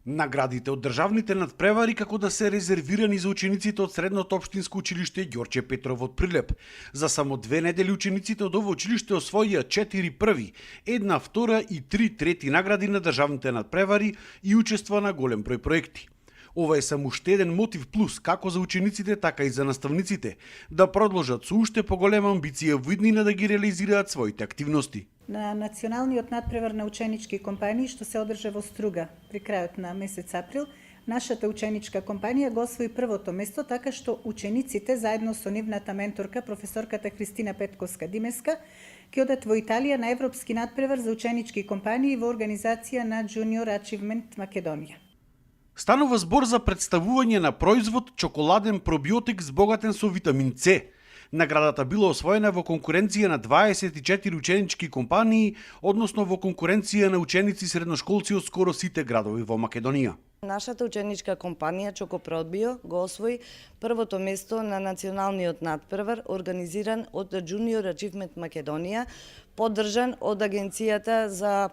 Наградите од државните надпревари како да се резервирани за учениците од Средното општинско училиште Ѓорче Петров од Прилеп. За само 2 недели учениците од ово училиште освоија 4 први, 1 втора и 3 трети награди на државните надпревари и учества на голем број проекти. Ова е само уште еден мотив плюс како за учениците, така и за наставниците да продолжат со уште поголема амбиција во иднина да ги реализираат своите активности. На националниот надпревар на ученички компании што се одржа во Струга при крајот на месец април, нашата ученичка компанија го освои првото место, така што учениците заедно со нивната менторка професорката Христина Петковска-Димеска ќе одат во Италија на европски надпревар за ученички компании во организација на Junior Achievement Македонија. Станува збор за представување на производ чоколаден пробиотик збогатен со витамин С. Наградата била освоена во конкуренција на 24 ученички компании, односно во конкуренција на ученици средношколци од скоро сите градови во Македонија. Нашата ученичка компанија Чокопродбио го освои првото место на националниот надпревар организиран од Junior Achievement Македонија, поддржан од Агенцијата за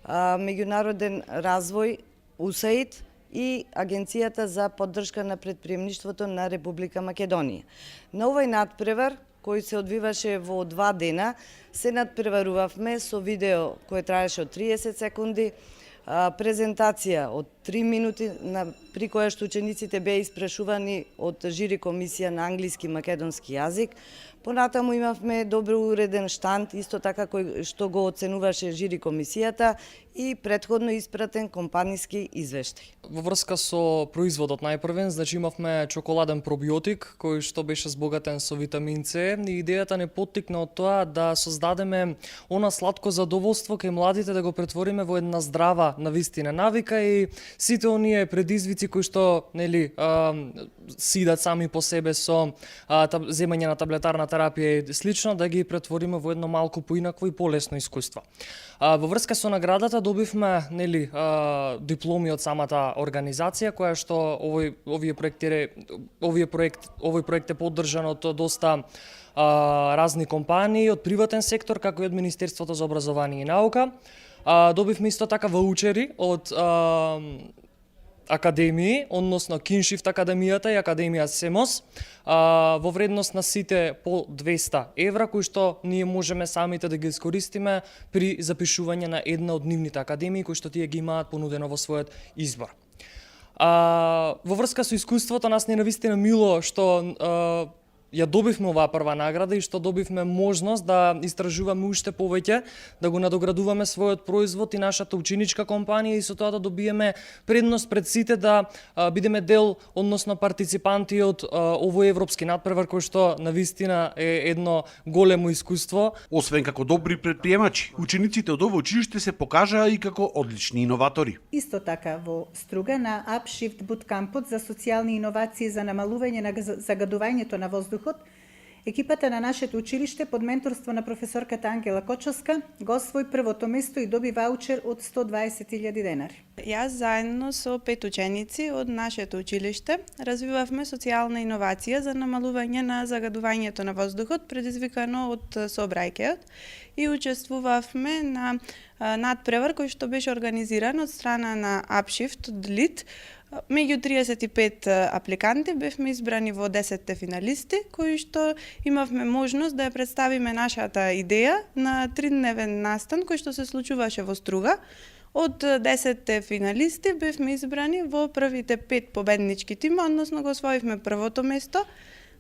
меѓународен развој USAID и Агенцијата за поддршка на претприемништвото на Република Македонија. На овој надпревар, кој се одвиваше во 2 дена, се надпреварувавме со видео кој траеше од 30 секунди, презентација од 3 минути при која што учениците беа испрашувани од жири комисија на англиски и македонски јазик. Понатаму имавме добро уреден штанд, исто така кој што го оценуваше жири комисијата и претходно испратен компаниски извештај. Во врска со производот најпрвен, значи имавме чоколаден пробиотик кој што беше збогатен со витамин С и идејата не поттикна од тоа да создадеме она сладко задоволство кај младите, да го претвориме во една здрава навистина навика и сите оние предизвици кои што си идат сами по себе со земање на таблетарна терапија и слично, да ги претвориме во едно малку поинакво и полесно искуство. Во врска со наградата добивме дипломи од самата организација, која што овој проект е поддржан од доста разни компании од приватен сектор, како и од Министерството за образование и наука. Добивме исто така ваучери од академии, односно Киншифт академијата и академија СЕМОС, во вредност на сите по 200 евра, кои што ние можеме самите да ги искористиме при запишување на една од нивните академии, кои што тие ги имаат понудено во својот избор. Во врска со искуството, нас не навистина мило што ја добивме оваа прва награда и што добивме можност да истражуваме уште повеќе, да го надоградуваме својот производ и нашата ученичка компанија и со тоа да добиеме предност пред сите, да бидеме дел, односно партиципанти од овој европски надпревар кој што навистина е едно големо искуство. Освен како добри претприемачи, учениците од ово училиште се покажаа и како одлични иноватори. Исто така во Струга на Upshift Bootcampот за социјални иновации за намалување на загадувањето на воздухот, екипата на нашето училиште под менторство на професорката Ангела Кочовска го освои првото место и доби ваучер од 120.000 денари. Јас заедно со 5 ученици од нашето училиште развивавме социјална иновација за намалување на загадувањето на воздухот предизвикано од сообраќајот и учествувавме на надпревар кој што беше организиран од страна на Upshift од ЛИД. Меѓу 35 апликанти бевме избрани во 10 финалисти, кои што имавме можност да ја представиме нашата идеја на 3-дневен настан кој што се случуваше во Струга. Од 10 финалисти бевме избрани во првите 5 победнички тима, односно го освоивме првото место.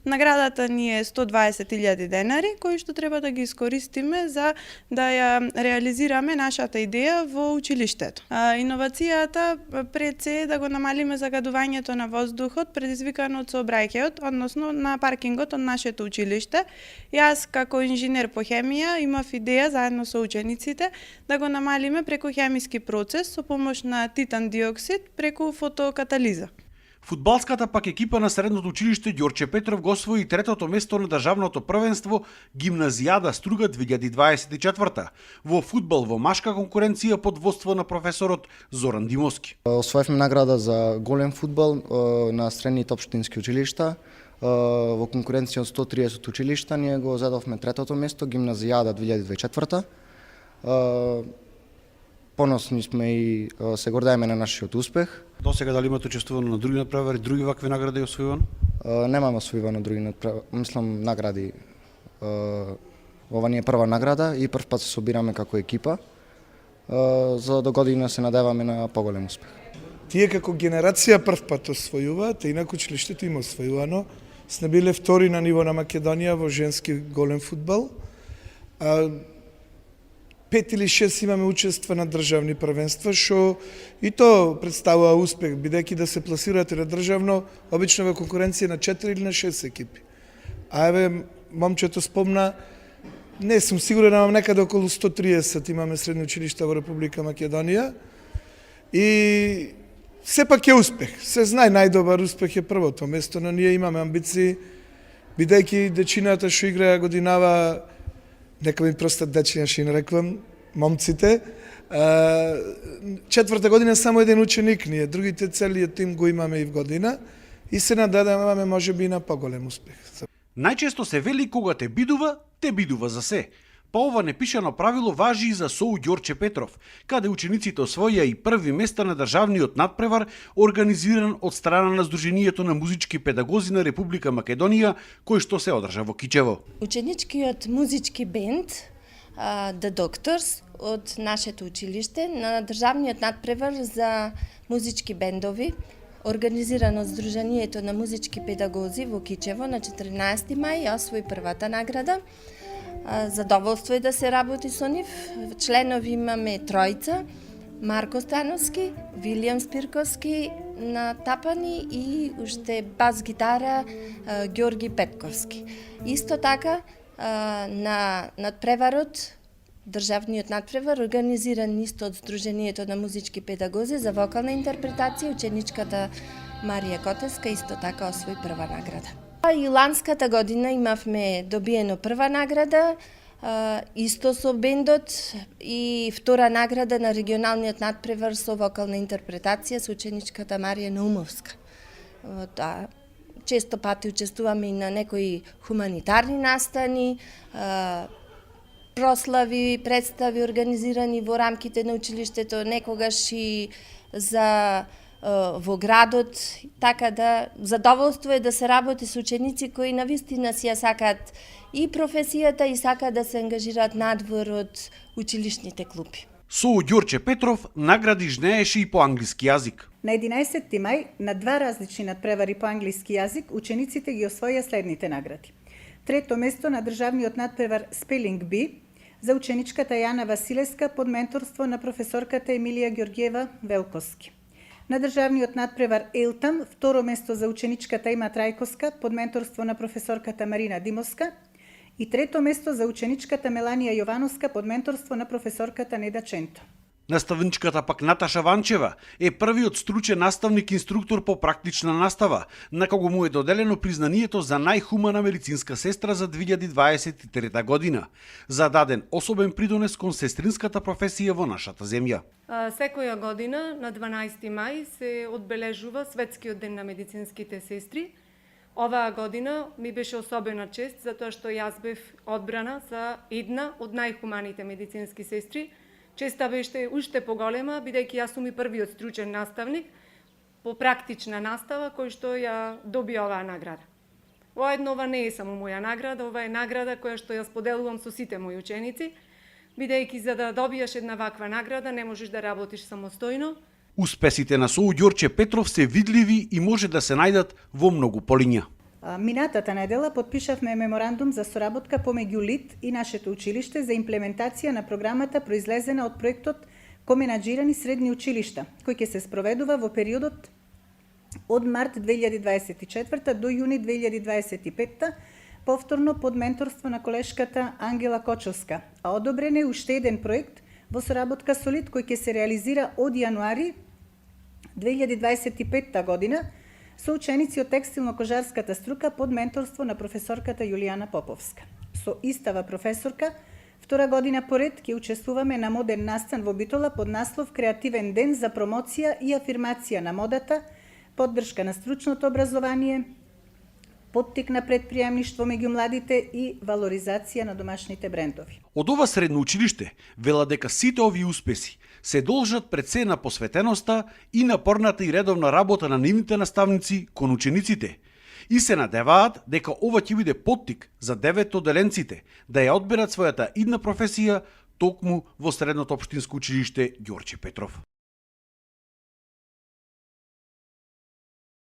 Наградата ни е 120.000 денари, кои што треба да ги искористиме за да ја реализираме нашата идеја во училиштето. Иновацијата пред се е да го намалиме загадувањето на воздухот предизвикано од сообраќајот, односно на паркингот од нашето училиште. Јас како инженер по хемија имав идеја заедно со учениците да го намалиме преку хемиски процес со помош на титан диоксид преку фотокатализа. Фудбалската пак екипа на Средното училиште Ѓорче Петров го освои третото место на државното првенство Гимназијада Струга 2024 во фудбал во машка конкуренција под водство на професорот Зоран Димовски. Освоивме награда за голем фудбал на средните општински училишта. Во конкуренција од 130 училишта ние го зедовме третото место Гимназијада 2024. поносни сме и се гордаеме на нашиот успех. До сега дали имате учествувано на други надпревари, други вакви награди освојувано? Немаме освојувано други награди. Ова ни е прва награда и прв пат се собираме како екипа. За до година се надеваме на поголем успех. Тие како генерација прв пат освојуваат, инаку училиштето има освојувано. Сме биле втори на ниво на Македонија во женски голем фудбал. 5 или 6 имаме учества на државни првенства, што и то представува успех, бидејќи да се пласирате на државно, обично во конкуренција на 4 или на 6 екипи. А еве, момчето спомна, не сум сигурен, имам некаде околу 130 имаме средни училишта во Република Македонија и сепак е успех. Се знае, најдобар успех е првото место, но ние имаме амбиции, бидејќи дечината што играа годинава, нека ми простат дечиња што им реквам, момците, четврта година само еден ученик ние, другите целиот тим го имаме и в година и се нададаме можеби на поголем успех. Најчесто се вели кога те бидува за се. Па ова непишано правило важи и за СОУ Ѓорче Петров, каде учениците освоија и први места на државниот надпревар организиран од страна на Сдруженијето на музички педагози на Република Македонија, кој што се одржа во Кичево. Ученичкиот музички бенд The Doctors од нашето училиште на државниот надпревар за музички бендови, организиран од Сдруженијето на музички педагози во Кичево на 14 мај, освои првата награда. Задоволство е да се работи со нив. Членови имаме тројца: Марко Становски, Вилијам Спирковски на тапани и уште бас гитара Ѓорги Петковски. Исто така на надпреварот, државниот надпревар, организиран исто од Сдруженијето на музички педагози за вокална интерпретација, ученичката Марија Котеска исто така освои прва награда. И ланската година имавме добиено прва награда, исто со бендот, и втора награда на регионалниот надпревар со вокална интерпретација со ученичката Марија Наумовска. Често пати учествуваме и на некои хуманитарни настани, прослави, представи организирани во рамките на училиштето, некогаш и во градот, така да задоволство е да се работи со ученици кои навистина си ја сакаат и професијата и сакаат да се ангажираат надвор од училишните клуби. СОУ Ѓорче Петров награди жнееше и по англиски јазик. На 11 мај, на два различни надпревари по англиски јазик, учениците ги освоија следните награди. Трето место на државниот надпревар Spelling Bee за ученичката Јана Василеска под менторство на професорката Емилија Ѓорѓиева Велковски. На државниот надпревар Елтам, второ место за ученичката Има Трајковска под менторство на професорката Марина Димовска и трето место за ученичката Меланија Јовановска под менторство на професорката Неда Ченто. Наставничката пак Наташа Ванчева е првиот стручен наставник-инструктор по практична настава, на кого му е доделено признанието за најхумана медицинска сестра за 2023 година, за даден особен придонес кон сестринската професија во нашата земја. Секоја година на 12 мај се одбележува Светскиот ден на медицинските сестри. Оваа година ми беше особена чест затоа што јас бев одбрана за една од најхуманите медицински сестри. Честа беше уште поголема, бидејќи јас сум и првиот стручен наставник по практична настава кој што ја доби оваа награда. Воедно ова не е само моја награда, ова е награда која што ја споделувам со сите мои ученици, бидејќи за да добиеш една ваква награда не можеш да работиш самостојно. Успесите на СОУ Ѓорче Петров се видливи и може да се најдат во многу полиња. Минатата недела подпишавме меморандум за соработка помеѓу ЛИД и нашето училиште за имплементација на програмата произлезена од проектот Коменаџирани средни училишта, кој ќе се спроведува во периодот од март 2024 до јуни 2025, повторно под менторство на колешката Ангела Кочовска, а одобрен е уште еден проект во соработка со ЛИД кој ќе се реализира од јануари 2025 година со ученици од текстилно-кожарската струка под менторство на професорката Јулијана Поповска. Со истава професорка, втора година поред ќе учествуваме на моден настан во Битола под наслов Креативен ден за промоција и афирмација на модата, поддршка на стручното образование, поттик на предприемништво меѓу младите и валоризација на домашните брендови. Од ова средно училиште вела дека сите овие успеси се должат пред се на посветеноста и напорната и редовна работа на нивните наставници кон учениците и се надеваат дека ова ќе биде поттик за 9-оделенците да ја одберат својата идна професија токму во Средното општинско училиште Ѓорче Петров.